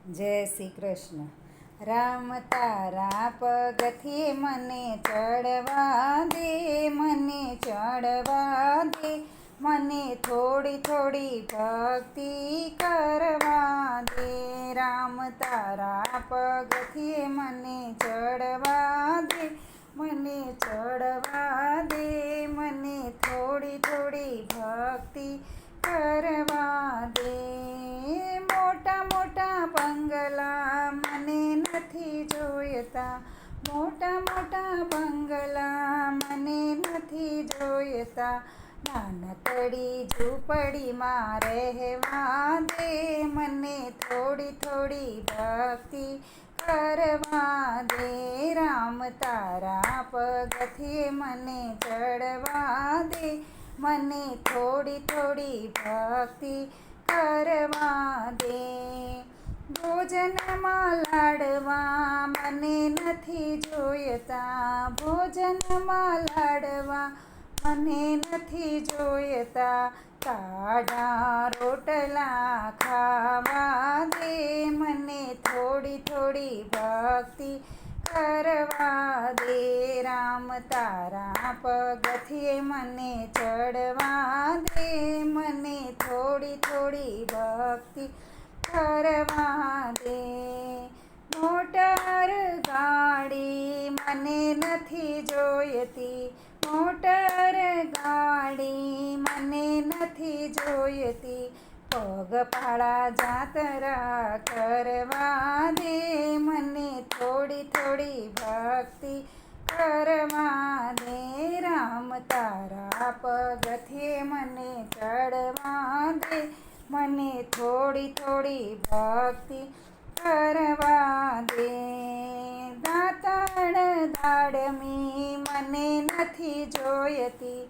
જય શ્રી કૃષ્ણ. રામ તારા પગથી મને ચડવા દે, મને ચડવા દે, મને થોડી થોડી ભક્તિ કરવા દે. રામ તારા પગથી મને ચડવા દે, મને ચડવા દે, મને થોડી થોડી ભક્તિ કરવા દે. મોટા મોટા બંગલા મને નથી જોઈતા, મોટા મોટા બંગલા મને નથી જોઈતા. નાનકડી ઝૂંપડીમાં રહેવા દે, મને થોડી થોડી ભક્તિ કરવા દે. રામ તારા પગથી મને ચડવા દે, મને થોડી થોડી ભક્તિ કરવા દે. ભોજનમાં લાડવા મને નથી જોઈતા, ભોજનમાં લાડવા મને નથી જોઈતા. કાઢા રોટલા ખાવા દે, મને થોડી થોડી ભક્તિ કરવા દે. રામ તારા પગથી મને ચડવા દે, મને થોડી થોડી ભક્તિ કરવા દે. મોટર ગાડી મને નથી જોઈતી, મોટર ગાડી મને નથી જોઈતી. પગપાળા જાત્રા કરવા દે, મને થોડી થોડી ભક્તિ કરવા દે. રામ તારા પગથી મને ચડવા દે, મને થોડી થોડી ભક્તિ કરવા દે. દાંતણ દાડમી મને નથી જોઈતી,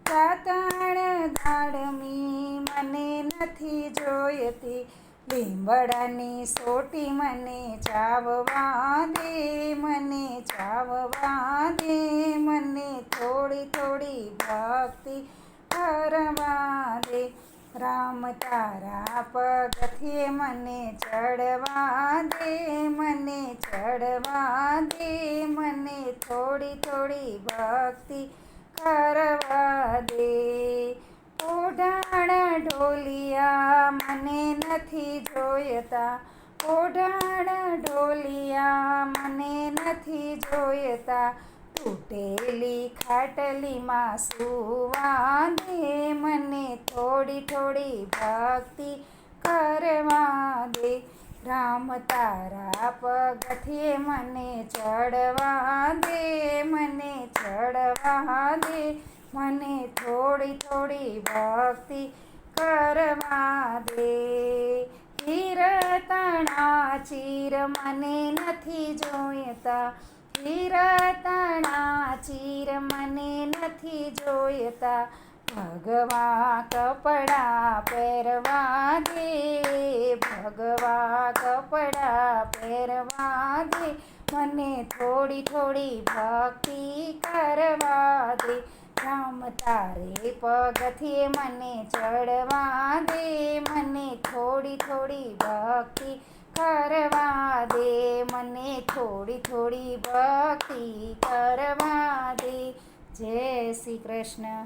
દાંતણ દાડમી મને નથી જોઈતી. લીંબડાની સોટી મને ચાવવા દે, મને ચાવવા દે, મને થોડી થોડી ભક્તિ કરવા દે. રામ તારા પગથી મને ચડવા દે, મને ચડવા દે, મને થોડી થોડી ભક્તિ કરવા દે. ઓઢાણા ઢોલિયા મને નથી જોઈતા, ઓઢાણા ઢોલિયા મને નથી જોઈતા. તૂટેલી ખાટલીમાં સૂવા દે, મને થોડી થોડી ભક્તિ કરવા દે. રામ તારા પગથી મને ચડવા દે, મને ચડવા દે, મને થોડી થોડી ભક્તિ કરવા દે. હીરતણા ચીર મને નથી જોઈતા, હીરતણા ચીર મને નથી જોઈતા. ભગવા કપડાં પહેરવા દે, ભગવા કપડાં પહેરવા દે, મને થોડી થોડી ભક્તિ કરવા દે. રામ તારે પગથી મને ચડવા દે, મને થોડી થોડી ભક્તિ કરવા દે, મને થોડી થોડી ભક્તિ કરવા દે. જય શ્રી કૃષ્ણ.